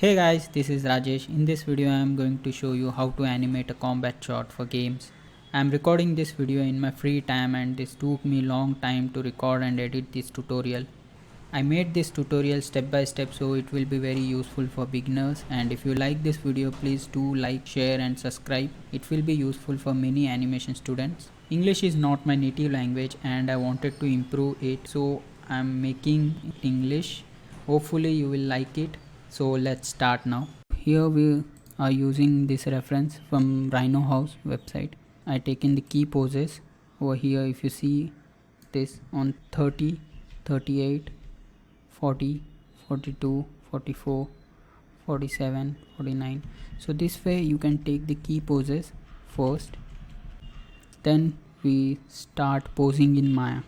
Hey guys, this is Rajesh. In this video I am going to show you how to animate a combat shot for games. I am recording this video in my free time and this took me long time to record and edit this tutorial. I made this tutorial step by step so it will be very useful for beginners, and if you like this video please do like, share and subscribe. It will be useful for many animation students. English is not my native language and I wanted to improve it, so I am making it English. Hopefully you will like it. So let's start now. Here we are using this reference from Rhino House website. I taken the key poses over here. If you see this on 30, 38, 40, 42, 44, 47, 49. So this way you can take the key poses first, then we start posing in Maya.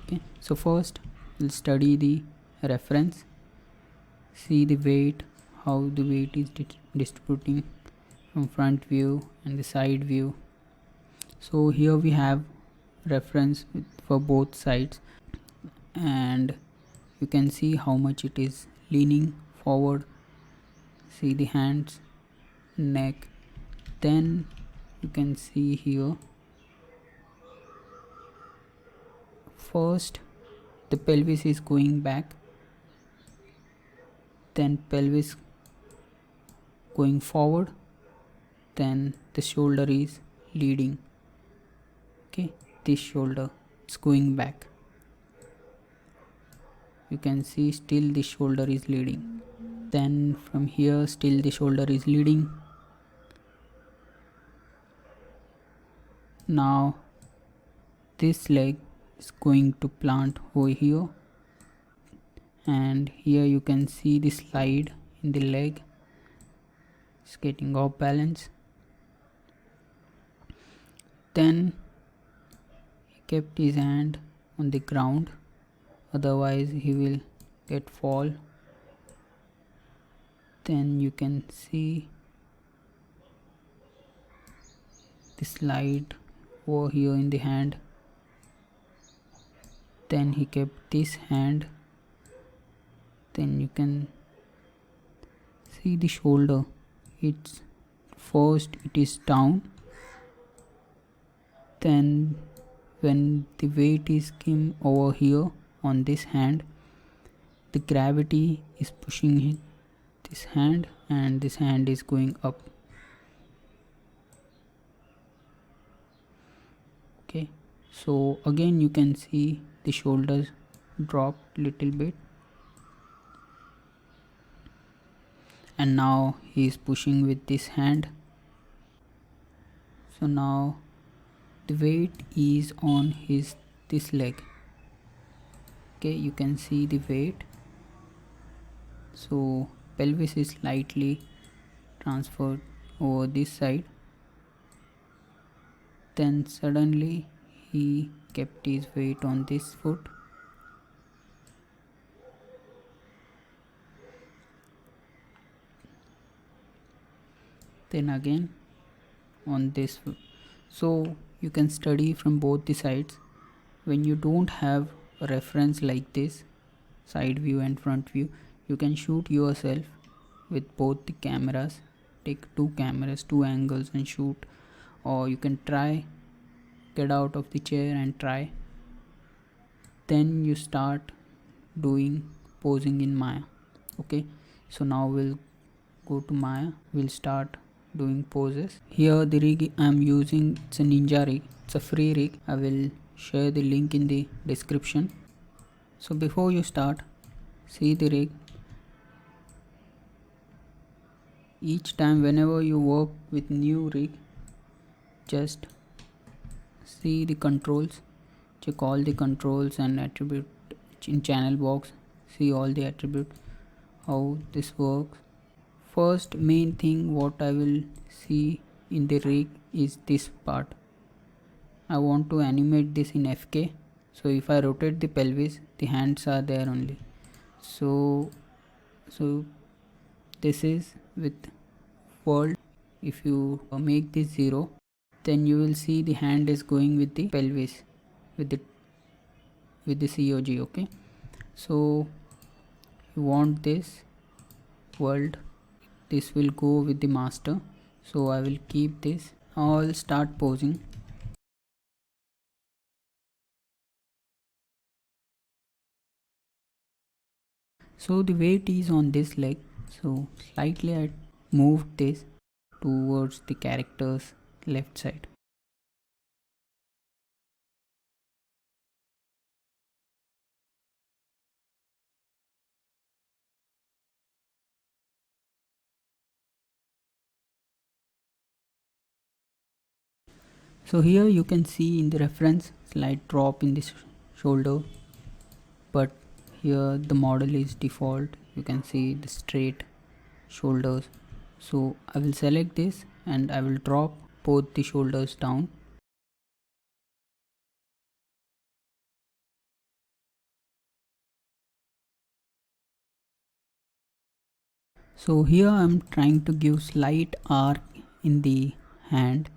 Okay, so first we'll study the reference, see the weight, how the weight is distributing from front view and the side view. So here we have reference for both sides, and you can see how much it is leaning forward. See the hands, neck, then you can see here first the pelvis is going back, then pelvis going forward, then the shoulder is leading. Okay, this shoulder is going back. You can see still the shoulder is leading. Then from here still the shoulder is leading. Now this leg is going to plant over here, and here you can see the slide in the leg. It's getting off balance. Then he kept his hand on the ground, otherwise he will get fall. Then you can see the slide over here in the hand. Then he kept this hand. Then you can see the shoulder. It's first it is down, then when the weight is came over here on this hand, the gravity is pushing this hand and this hand is going up. Okay, so again you can see the shoulders drop little bit, and now he is pushing with this hand. So now the weight is on his this leg. Okay, you can see the weight. So pelvis is slightly transferred over this side. Then suddenly he kept his weight on this foot. Then again on this foot. So you can study from both the sides. When you don't have a reference like this, side view and front view, you can shoot yourself with both the cameras. Take two cameras, two angles and shoot, or you can try get out of the chair and try. Then you start doing posing in Maya. Okay, so now we'll go to Maya. We'll start doing poses. Here the rig I am using, it's a Ninja rig. It's a free rig. I will share the link in the description. So before you start, see the rig. Each time whenever you work with new rig, just see the controls, check all the controls and attribute in channel box. See all the attribute, how this works. First main thing what I will see in the rig is this part. I want to animate this in FK. So if I rotate the pelvis, the hands are there only. So this is with world. If you make this 0, then you will see the hand is going with the pelvis, with the COG. Okay, so you want this world. This will go with the master, so I will keep this. Now I'll start posing. So the weight is on this leg, so slightly I moved this towards the character's left side. So here you can see in the reference slight drop in this shoulder, but here the model is default. You can see the straight shoulders. So I will select this and I will drop both the shoulders down. So here I am trying to give slight arc in the hand.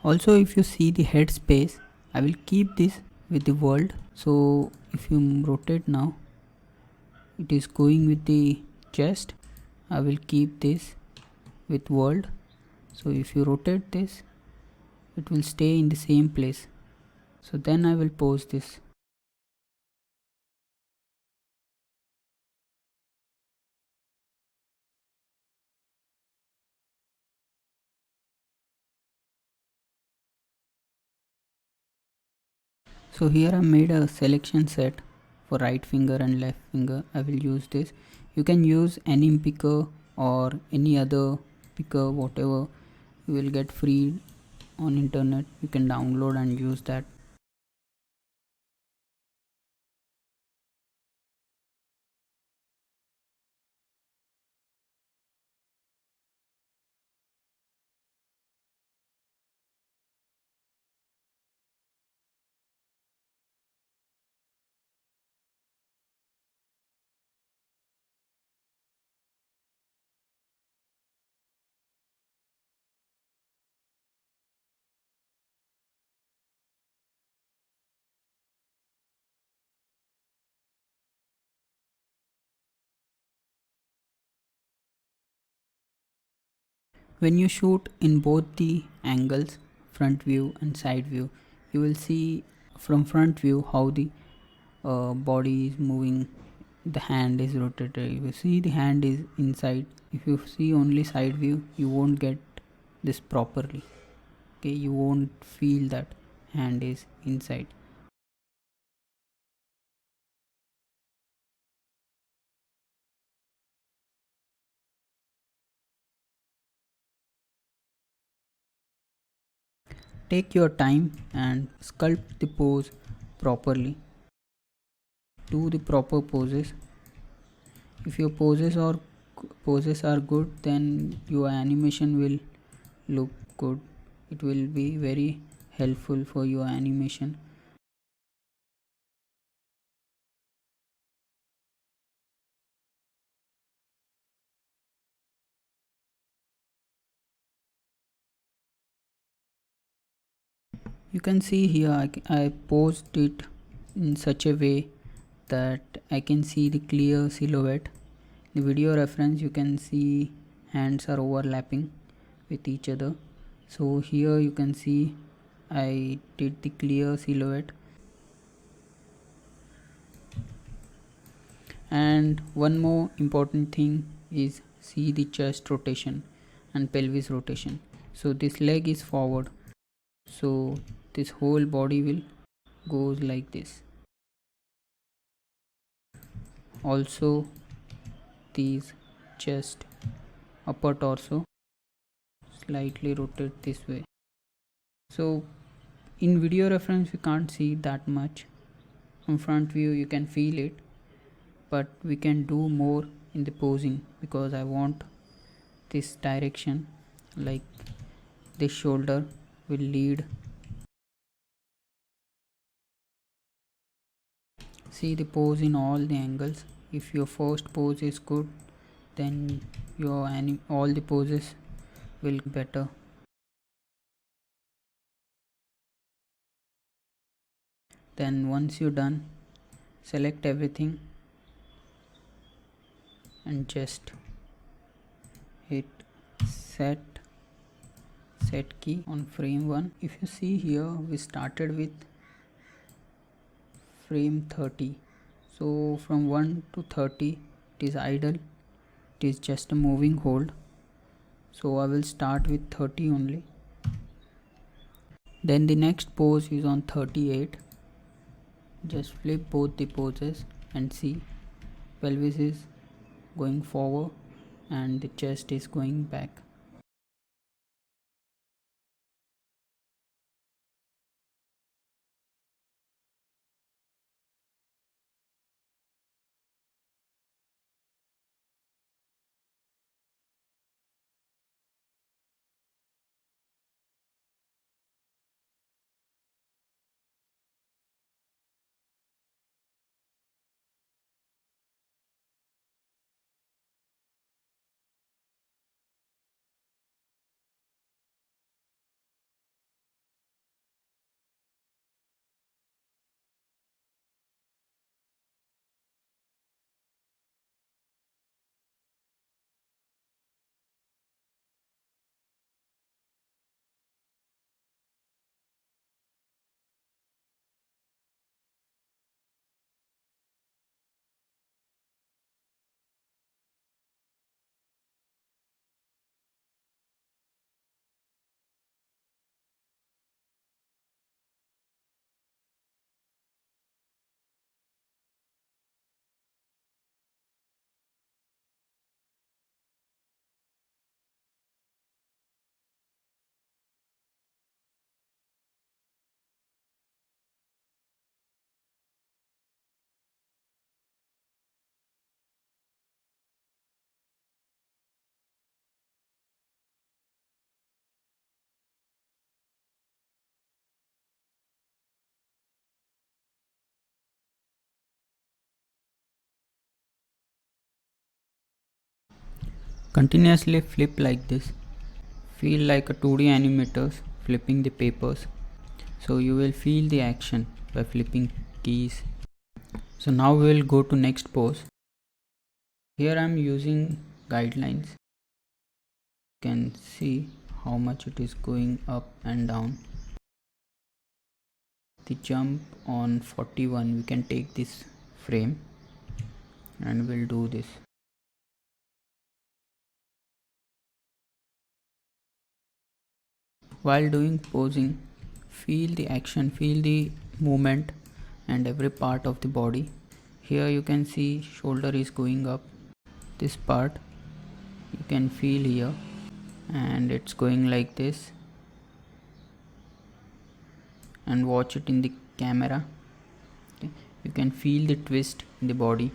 Also, if you see the head space, I will keep this with the world. So if you rotate now, it is going with the chest. I will keep this with world. So if you rotate this, it will stay in the same place. So then I will pose this. So here I made a selection set for right finger and left finger. I will use this. You can use any picker or any other picker, whatever you will get free on internet. You can download and use that. When you shoot in both the angles, front view and side view, you will see from front view how the body is moving, the hand is rotated. You see the hand is inside. If you see only side view, you won't get this properly. Okay, you won't feel that hand is inside. Take your time and sculpt the pose properly. Do the proper poses. If your poses are good, then your animation will look good. It will be very helpful for your animation. You can see here I posed it in such a way that I can see the clear silhouette. The video reference, you can see hands are overlapping with each other. So here you can see I did the clear silhouette. And one more important thing is see the chest rotation and pelvis rotation. So this leg is forward, so this whole body will goes like this. Also these chest, upper torso slightly rotate this way. So in video reference we can't see that much. From front view you can feel it, but we can do more in the posing because I want this direction, like this shoulder will lead. See the pose in all the angles. If your first pose is good, then your all the poses will better. Then once you're done, select everything and just hit set key on frame 1. If you see here, we started with frame 30. So from 1 to 30 it is idle, it is just a moving hold. So I will start with 30 only. Then the next pose is on 38. Just flip both the poses and see, pelvis is going forward and the chest is going back. Continuously flip like this. Feel like a 2D animators flipping the papers. So you will feel the action by flipping keys. So now we will go to next pose. Here I am using guidelines. You can see how much it is going up and down. The jump on 41, we can take this frame and we'll do this. While doing posing, feel the action, feel the movement and every part of the body. Here you can see shoulder is going up. This part you can feel here and it's going like this. And watch it in the camera. Okay. You can feel the twist in the body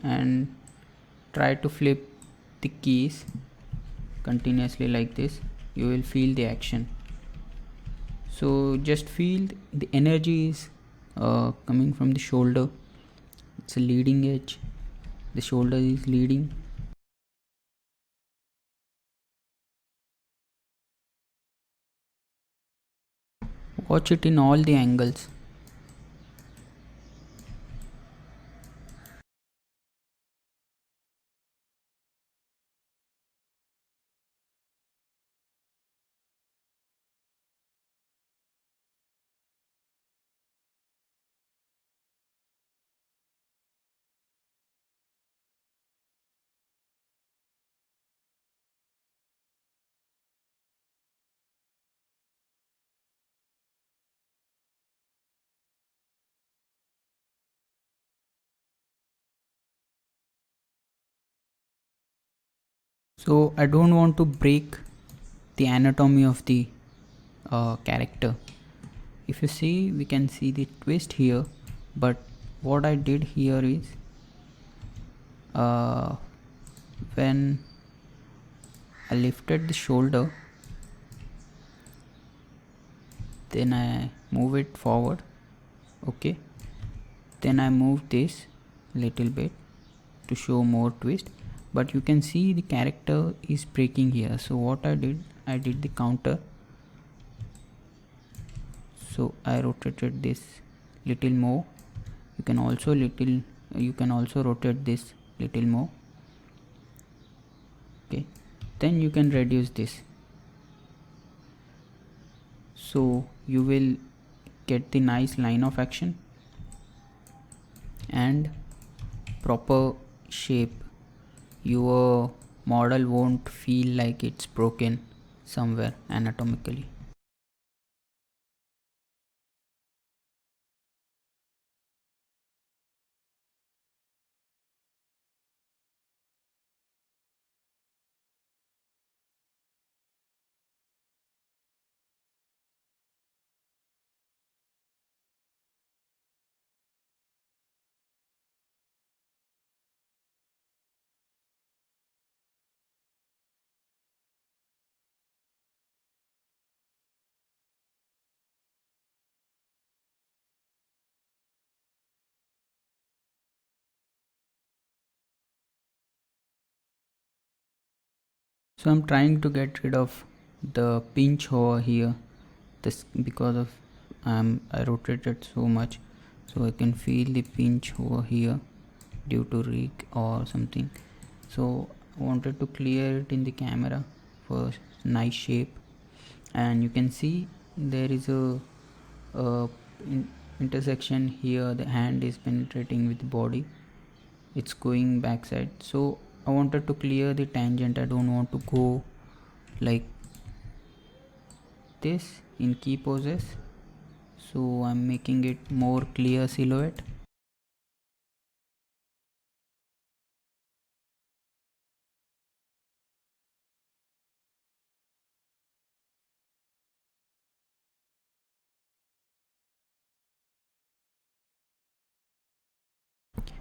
and try to flip the keys continuously like this. You will feel the action. So just feel the energy is coming from the shoulder. It's a leading edge. The shoulder is leading. Watch it in all the angles. So I don't want to break the anatomy of the character. If you see, we can see the twist here, but what I did here is when I lifted the shoulder, then I move it forward, okay, then I move this little bit to show more twist, but you can see the character is breaking here. So what I did the counter, so I rotated this little more. You can also rotate this little more. Okay, then you can reduce this, so you will get the nice line of action and proper shape. Your model won't feel like it's broken somewhere anatomically. So I'm trying to get rid of the pinch over here, this because of I rotated so much, so I can feel the pinch over here due to rig or something. So I wanted to clear it in the camera for nice shape, and you can see there is a intersection here. The hand is penetrating with the body, it's going backside, so I wanted to clear the tangent. I don't want to go like this in key poses, so I'm making it more clear silhouette.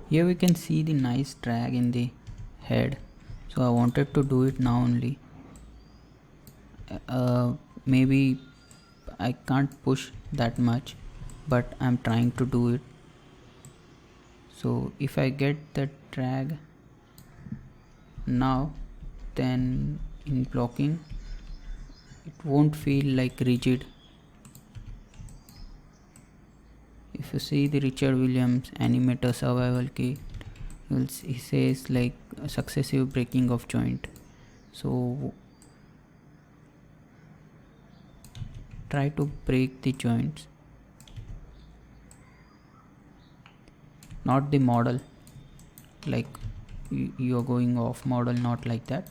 Here we can see the nice drag in the head, so I wanted to do it now only. Maybe I can't push that much, but I'm trying to do it. So if I get that drag now, then in blocking it won't feel like rigid. If you see the Richard Williams animator survival kit, he says like a successive breaking of joint. So try to break the joints, not the model, like you are going off model, not like that.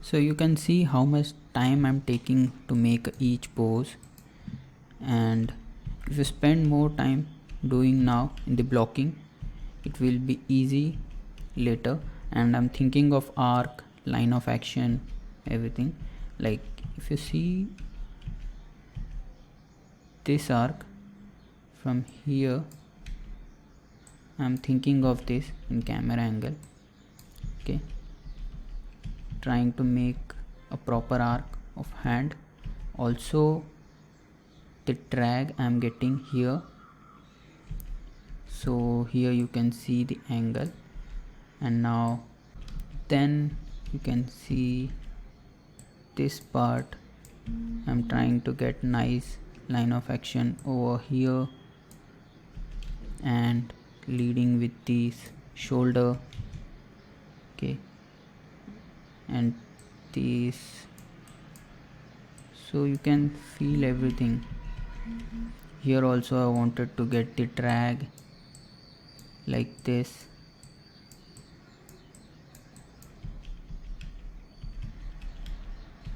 So you can see how much time I'm taking to make each pose, and if you spend more time doing now in the blocking, it will be easy later. And I'm thinking of arc, line of action, everything. Like if you see this arc from here, I'm thinking of this in camera angle. Okay, trying to make a proper arc of hand. Also the drag I'm getting here, so here you can see the angle, and now then you can see this part. I'm trying to get nice line of action over here and leading with this shoulder. Okay, and this, so you can feel everything here. Also I wanted to get the drag like this.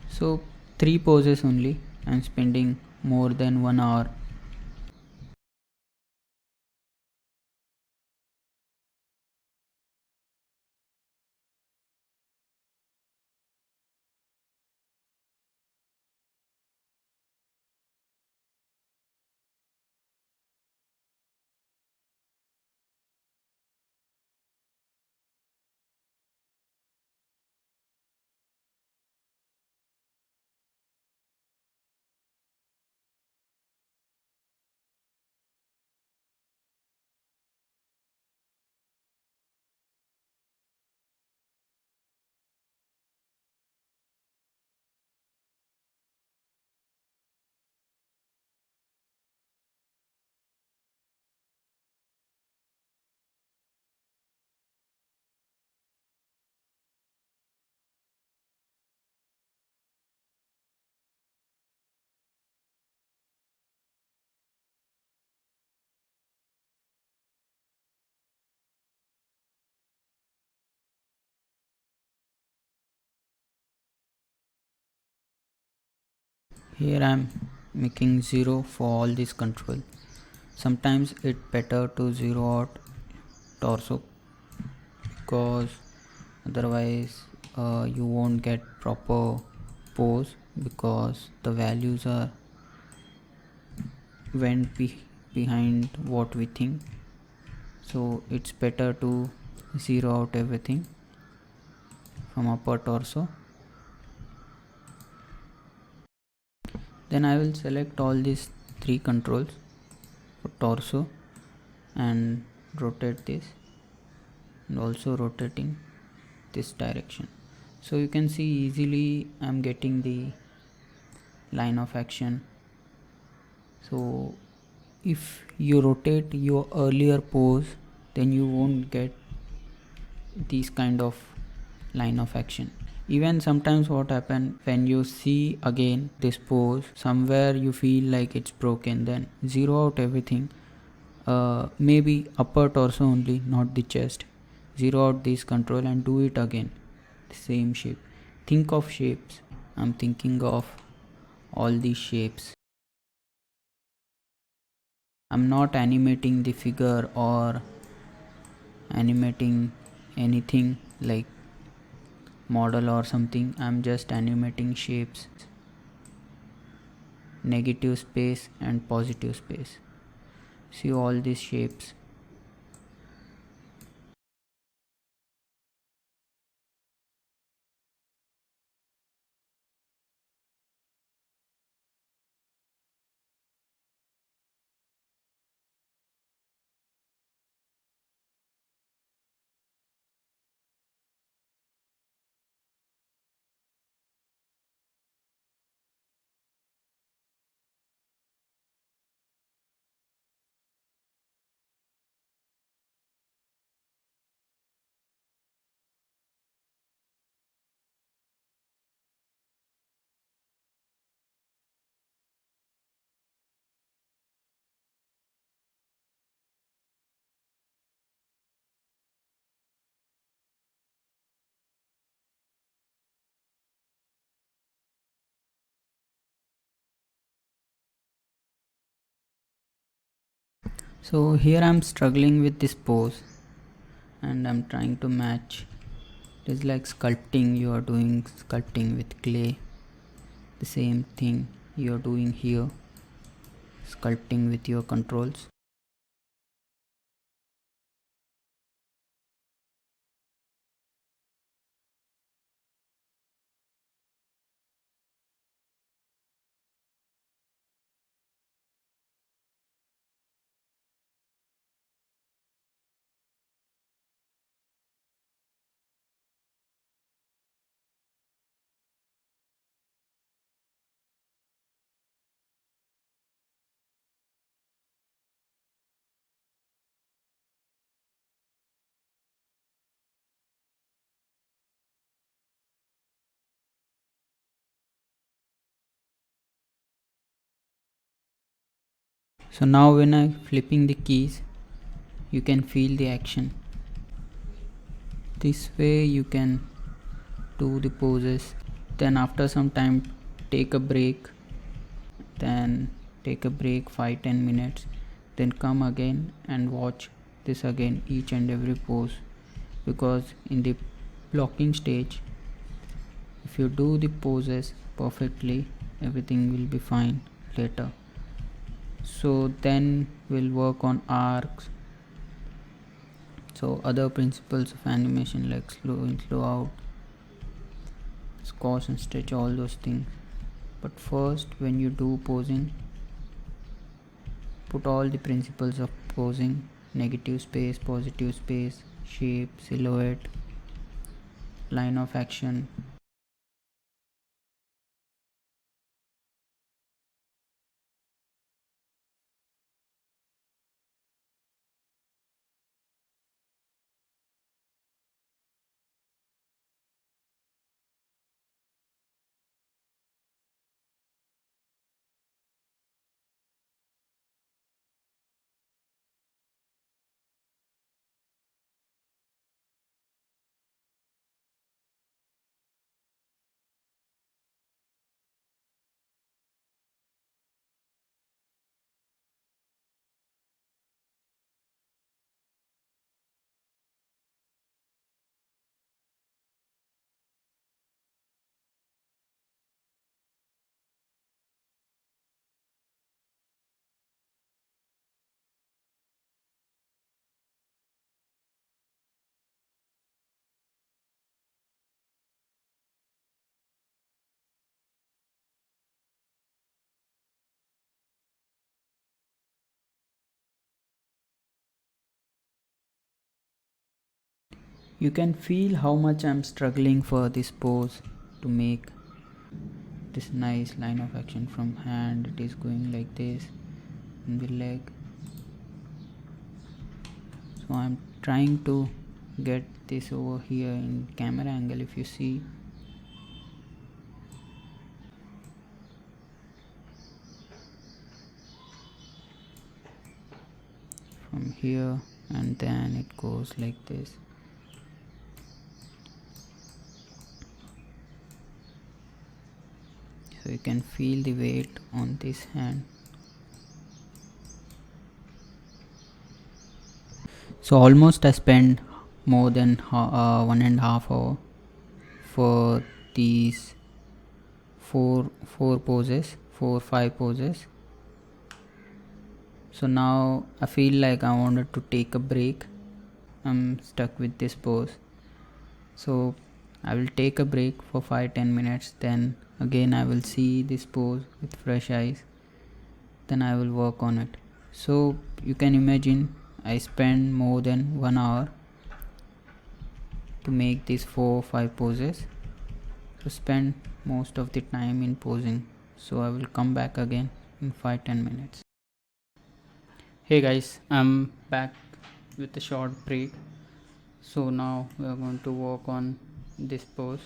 So 3 poses only, I'm spending more than 1 hour. Here I am making 0 for all these control. Sometimes it's better to zero out torso, because otherwise you won't get proper pose, because the values are behind what we think. So it's better to zero out everything from upper torso. Then I will select all these three controls for torso and rotate this, and also rotating this direction. So you can see easily I'm getting the line of action. So if you rotate your earlier pose, then you won't get these kind of line of action. Even sometimes what happen, when you see again this pose, somewhere you feel like it's broken, then zero out everything, maybe upper torso only, not the chest. Zero out this control and do it again, the same shape. Think of shapes. I'm thinking of all these shapes. I'm not animating the figure or animating anything like model or something. I'm just animating shapes, negative space and positive space. See all these shapes. So here I'm struggling with this pose and I'm trying to match. It is like sculpting. You are doing sculpting with clay. The same thing you are doing here, sculpting with your controls. So now when I'm flipping the keys, you can feel the action. This way you can do the poses. Then after some time take a break, then take a break 5-10 minutes, then come again and watch this again, each and every pose, because in the blocking stage, if you do the poses perfectly, everything will be fine later. So then we'll work on arcs. So other principles of animation like slow in, slow out, squash and stretch, all those things. But first, when you do posing, put all the principles of posing: negative space, positive space, shape, silhouette, line of action. You can feel how much I'm struggling for this pose to make this nice line of action from hand. It is going like this in the leg. So I'm trying to get this over here in camera angle. If you see, from here, and then it goes like this. So you can feel the weight on this hand. So almost I spent more than 1.5 hour for these four poses, 4-5 poses. So now I feel like I wanted to take a break. I'm stuck with this pose, so I will take a break for 5-10 minutes, then again I will see this pose with fresh eyes, then I will work on it. So you can imagine I spend more than 1 hour to make these 4-5 poses. So spend most of the time in posing. So I will come back again in 5-10 minutes. Hey guys, I'm back with a short break. So now we are going to work on this pose.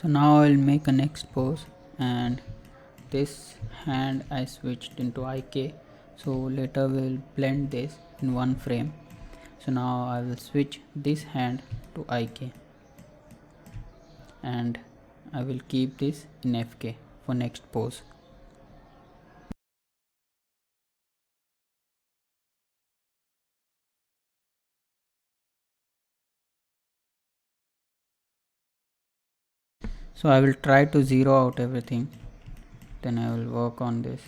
So now I will make a next pose, and this hand I switched into IK, so later we will blend this in one frame. So now I will switch this hand to IK, and I will keep this in FK for next pose. So I will try to zero out everything, then I will work on this.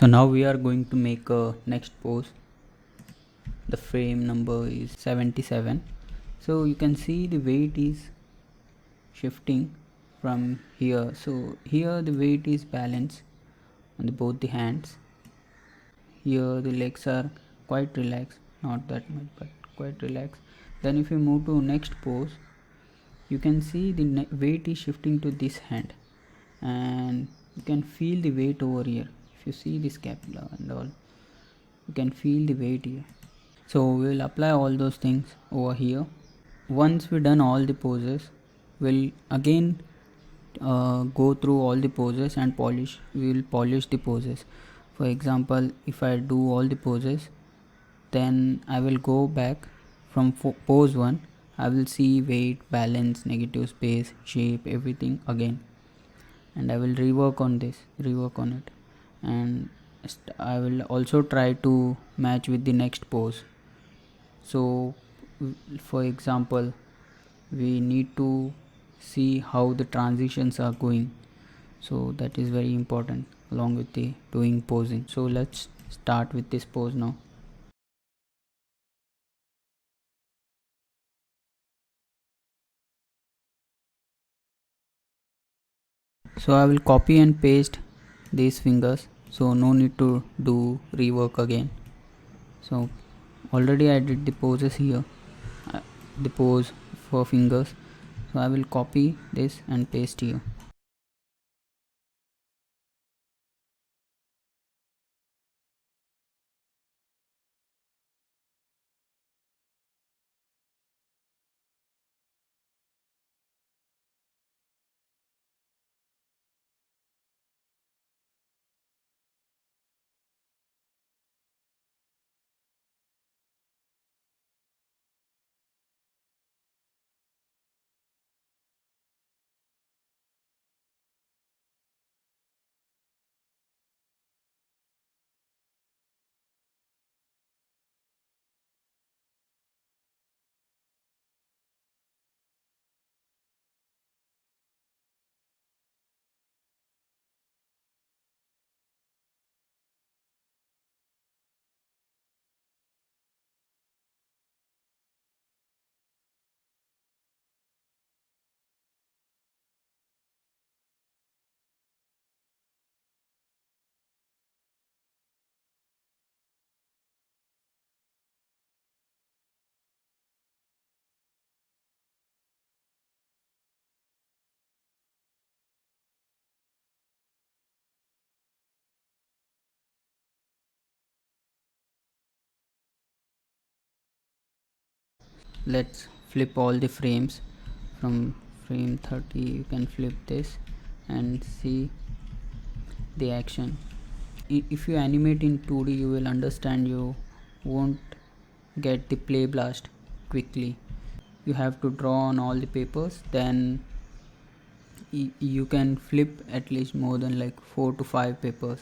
So now we are going to make a next pose. The frame number is 77. So you can see the weight is shifting from here. So here the weight is balanced on both the hands. Here the legs are quite relaxed, not that much but quite relaxed. Then if you move to next pose, you can see the weight is shifting to this hand, and you can feel the weight over here. If you see the scapula and all, you can feel the weight here. So we will apply all those things over here. Once we done all the poses, we'll again go through all the poses and polish. We will polish the poses. For example, if I do all the poses, then I will go back from pose 1. I will see weight, balance, negative space, shape, everything again, and I will rework on it, and I will also try to match with the next pose. So for example, we need to see how the transitions are going, so that is very important along with the doing posing. So let's start with this pose now. So I will copy and paste these fingers, so no need to do rework again. So already I did the poses here, the pose for fingers, so I will copy this and paste here. Let's flip all the frames. From frame 30 you can flip this and see the action. If you animate in 2D, you will understand you won't get the play blast quickly. You have to draw on all the papers, then you can flip at least more than like 4 to 5 papers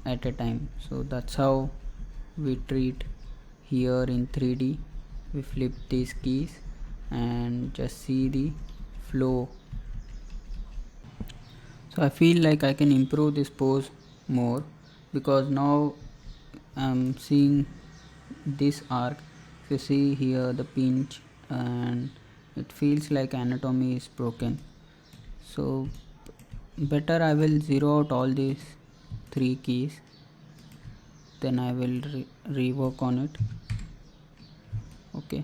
at a time. So that's how we treat here in 3D. We flip these keys and just see the flow. So I feel like I can improve this pose more, because now I'm seeing this arc. If you see here the pinch, and it feels like anatomy is broken. So better I will zero out all these 3 keys, then I will rework on it. Okay.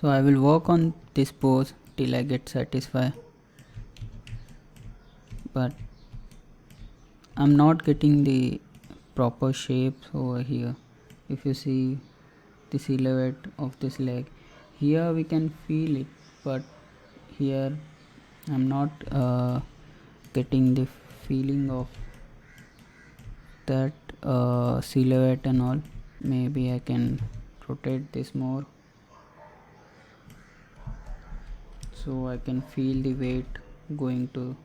So I will work on this pose till I get satisfied, but I'm not getting the proper shapes over here. If you see the silhouette of this leg, here we can feel it, but here I'm not getting the feeling of that silhouette and all. Maybe I can rotate this more so I can feel the weight going to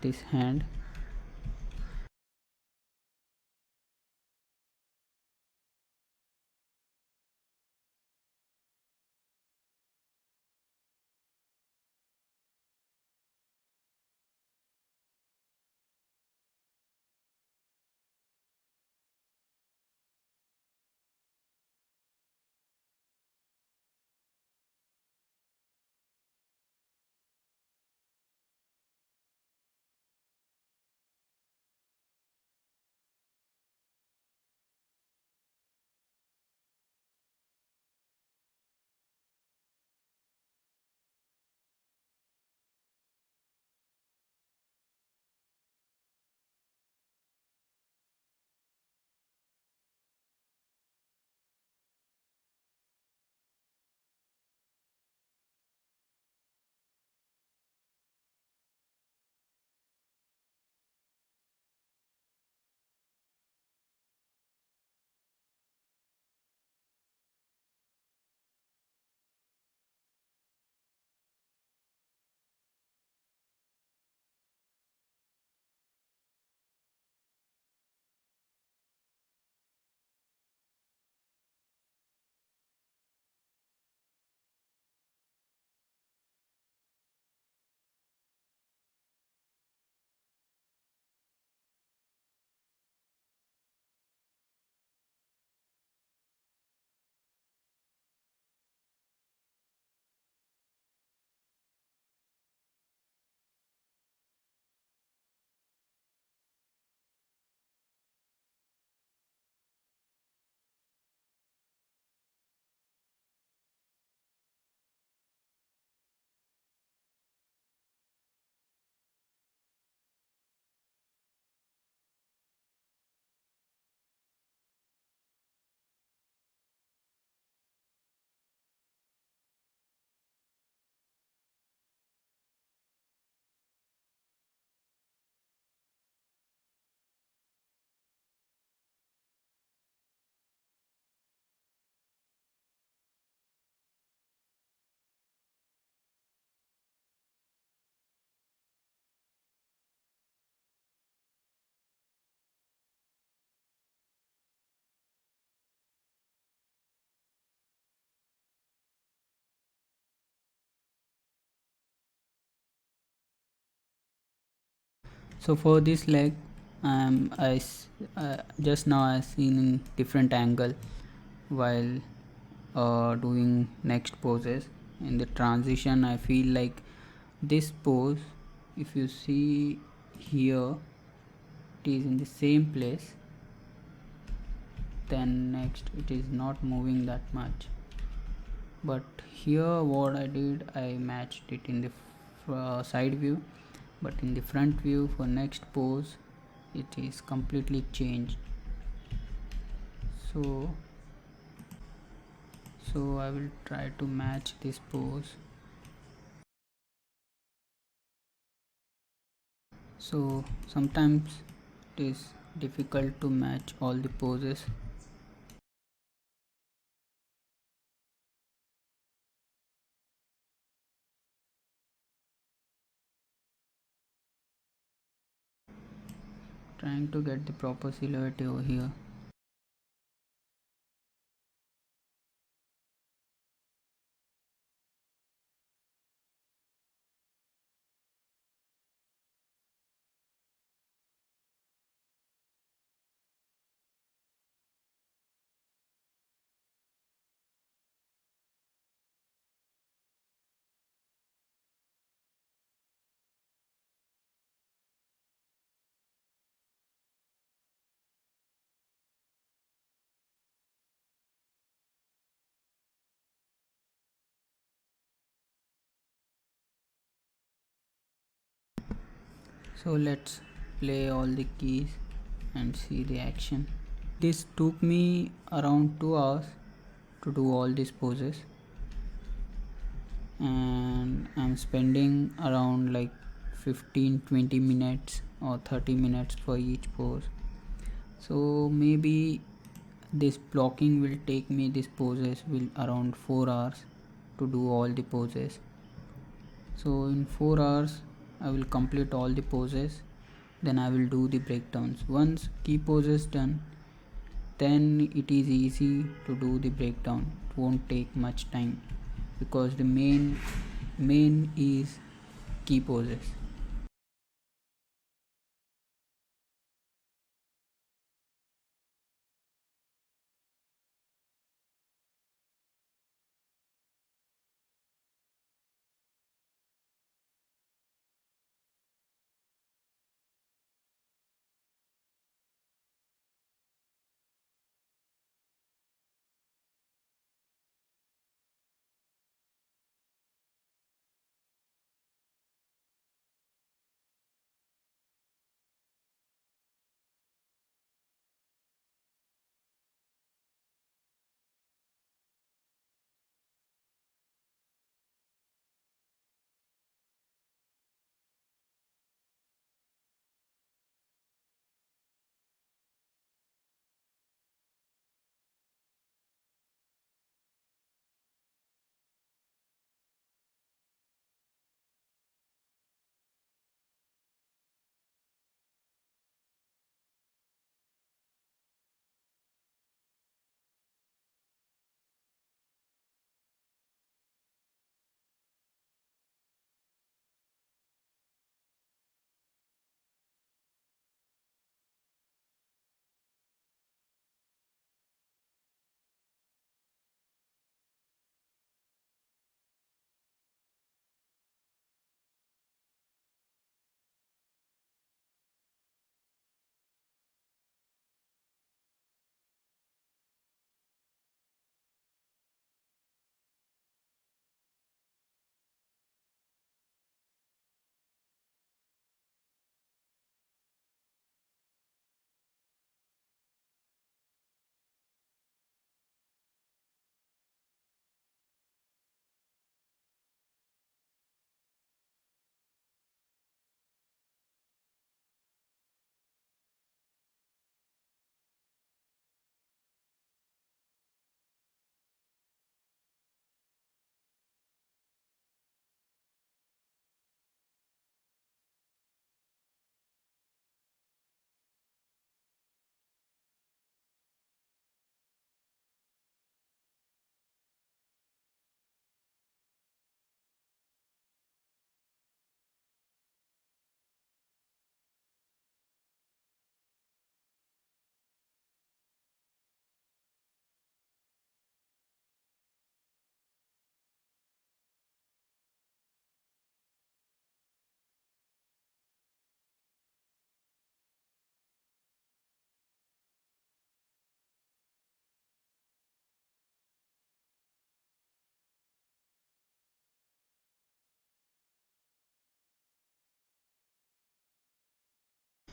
this hand. So for this leg, just now I seen in different angle while doing next poses. In the transition, I feel like this pose, if you see here, it is in the same place. Then next, it is not moving that much. But here, what I did, I matched it in the side view, but in the front view for next pose it is completely changed. So I will try to match this pose. So sometimes it is difficult to match all the poses. Trying to get the proper silhouette over here. So let's play all the keys. and see the action. This took me around 2 hours to do all these poses, and I'm spending around like 15-20 minutes or 30 minutes for each pose. So maybe this blocking will take me, this poses will around 4 hours to do all the poses. So in 4 hours I will complete all the poses, then I will do the breakdowns. Once key poses done, then it is easy to do the breakdown. It won't take much time because the main is key poses.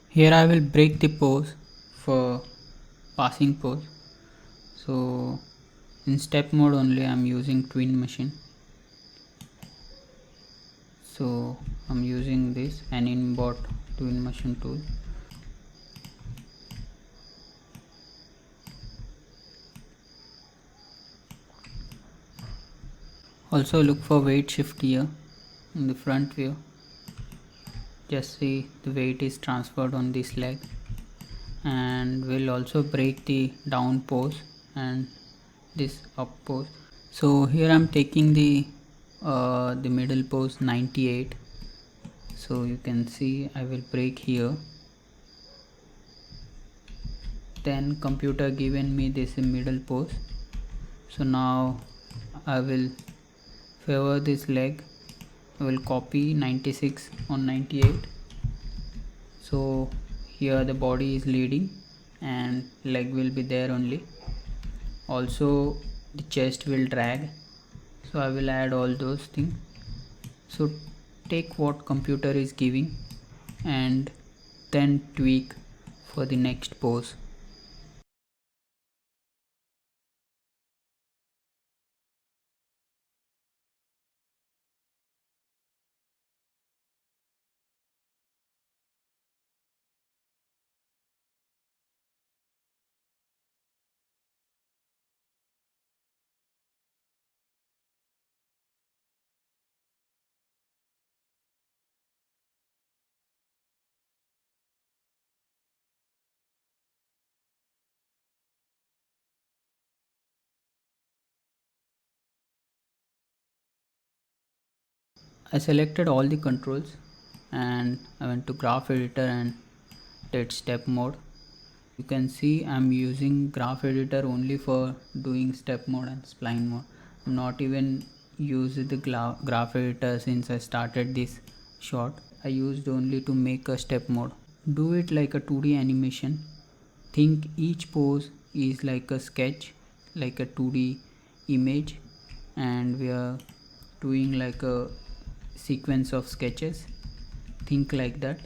Here I will break the pose for passing pose. So in step mode only I am using twin machine. So I'm using this Animbot twin machine tool. Also look for weight shift here in the front view. Just see the weight is transferred on this leg, and we'll also break the down pose and this up pose. So here I'm taking the middle pose 98. So you can see I will break here. Then computer given me this middle pose. So now I will favor this leg. I will copy 96 on 98. So here the body is leading and leg will be there only. Also the chest will drag. So I will add all those things. So take what computer is giving and then tweak for the next pose. I selected all the controls and I went to graph editor and did step mode. You can see I'm using graph editor only for doing step mode and spline mode. I'm not even used the graph editor since I started this shot. I used only to make a step mode. Do it like a 2D animation. Think each pose is like a sketch, like a 2D image, and we are doing like a sequence of sketches. Think like that.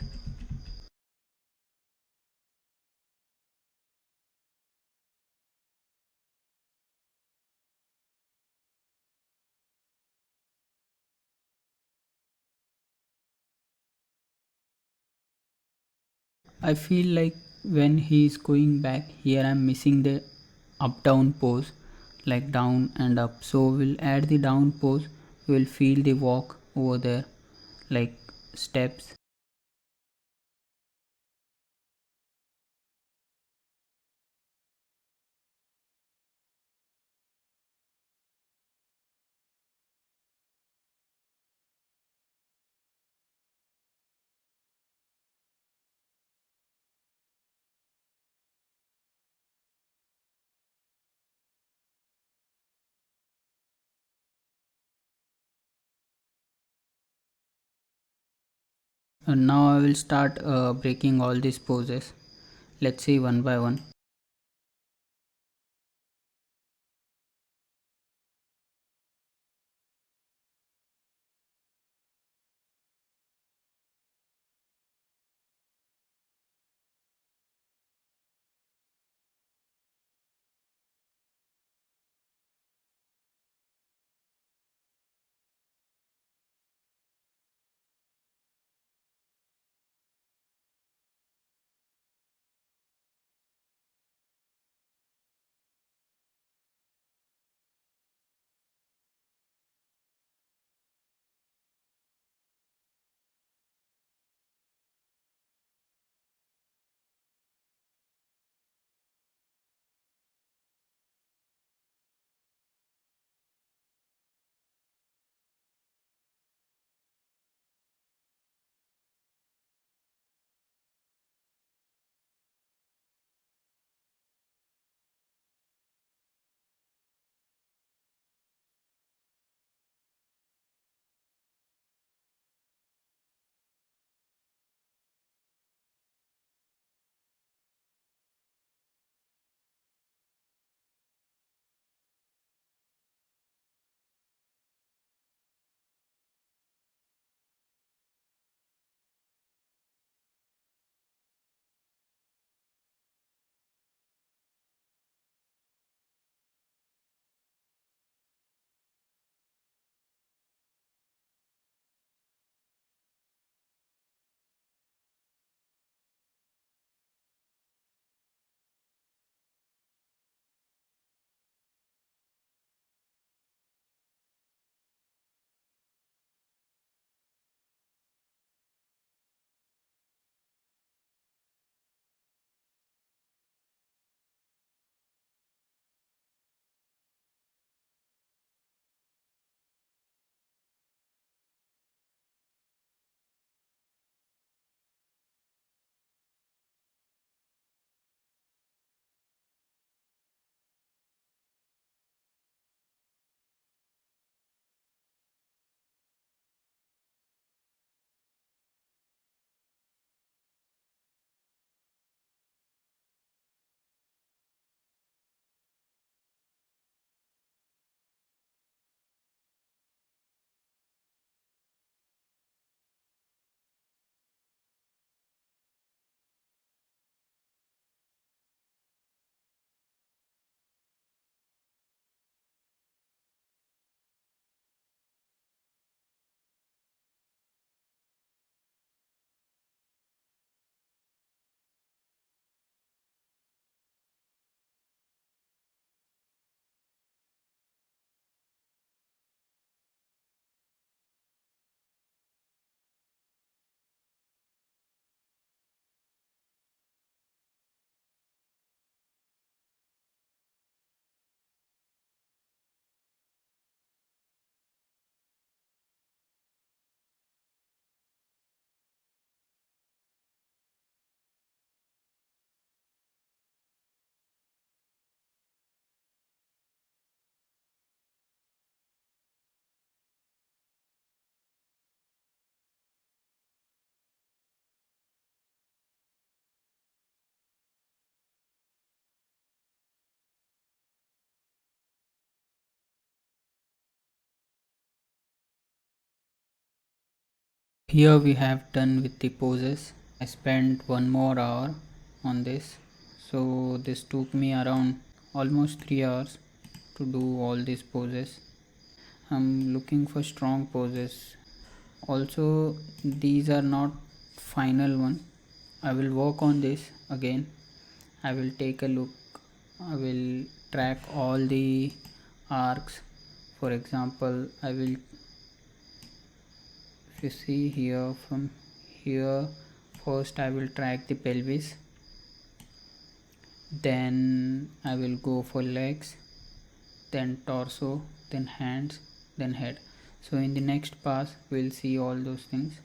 I feel like when he is going back here, I'm missing the up down pose, like down and up. So we'll add the down pose. We'll feel the walk over there, like steps. And now I will start breaking all these poses. Let's see one by one. Here we have done with the poses. I spent 1 more hour on this, so this took me around almost 3 hours to do all these poses. I'm looking for strong poses. Also, these are not final one. I will work on this again. I will take a look. I will track all the arcs. For example, I will, if you see here, from here first I will track the pelvis, then I will go for legs, then torso, then hands, then head. So in the next pass we'll see all those things.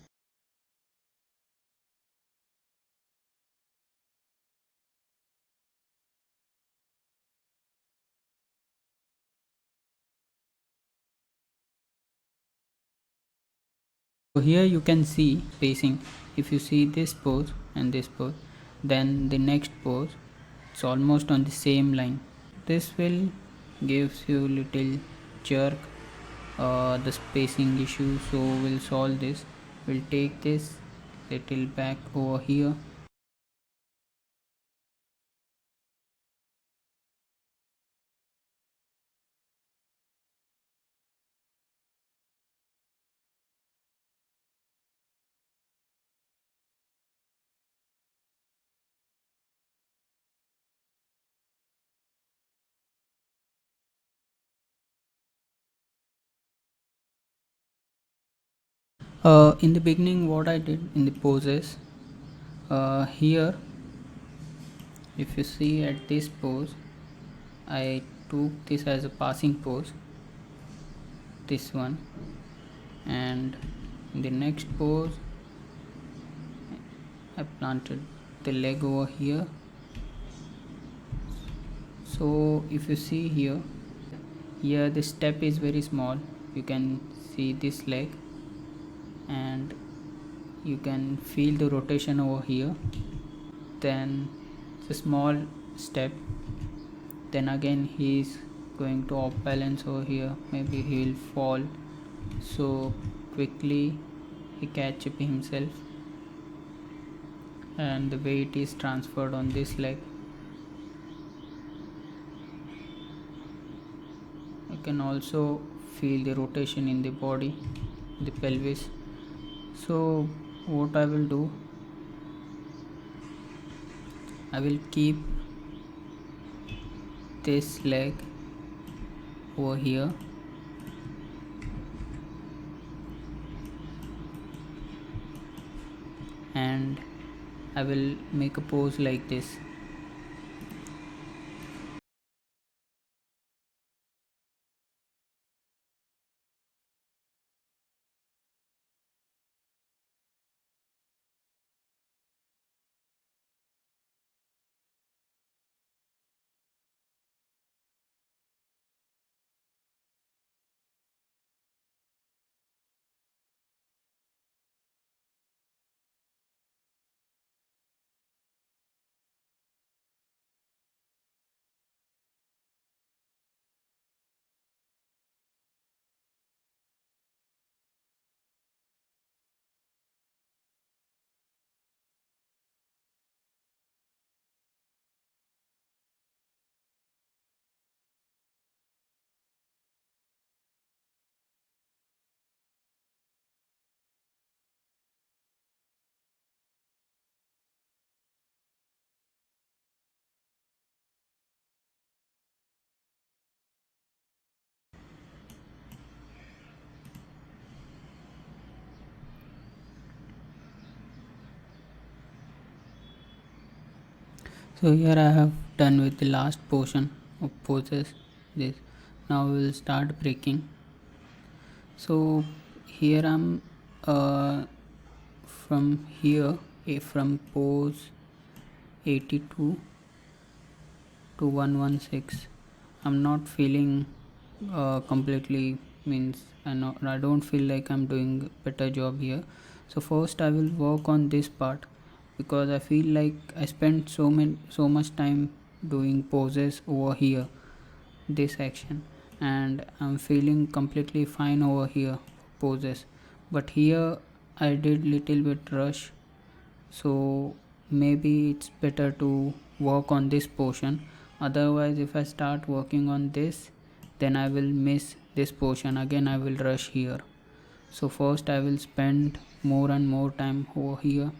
So here you can see pacing. If you see this pose and this pose, then the next pose, it's almost on the same line. This will gives you little jerk, the spacing issue. So we'll solve this. We'll take this little back over here. In the beginning, what I did in the poses, here, if you see at this pose, I took this as a passing pose, this one, and in the next pose, I planted the leg over here. So if you see here, the step is very small. You can see this leg, and you can feel the rotation over here. Then it's a small step. Then again he is going to off balance over here. Maybe he will fall. So quickly he catch up himself, and the weight is transferred on this leg. You can also feel the rotation in the body, the pelvis. So what I will do, I will keep this leg over here, and I will make a pose like this. So here I have done with the last portion of poses. This, now we will start breaking. So here I'm, from here, from pose 82 to 116, I'm not feeling, completely, means I don't feel like I'm doing better job here. So first I will work on this part, because I feel like I spent so much time doing poses over here, this action, and I'm feeling completely fine over here poses. But here I did little bit rush, so maybe it's better to work on this portion. Otherwise, if I start working on this, then I will miss this portion. Again, I will rush here. So first I will spend more and more time over here.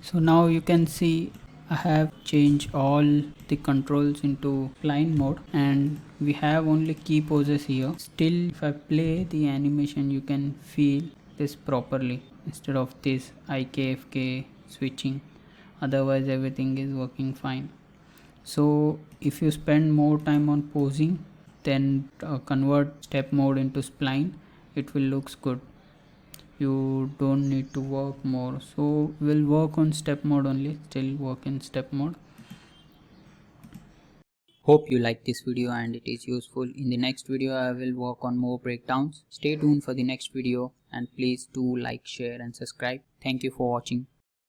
So now you can see I have changed all the controls into spline mode, and we have only key poses here. Still, if I play the animation, you can feel this properly instead of this IKFK switching. Otherwise everything is working fine. So if you spend more time on posing, then convert step mode into spline, it will looks good. You don't need to work more, so we'll work on step mode only, still work in step mode. Hope you like this video and it is useful. In the next video I will work on more breakdowns. Stay tuned for the next video and please do like, share and subscribe. Thank you for watching.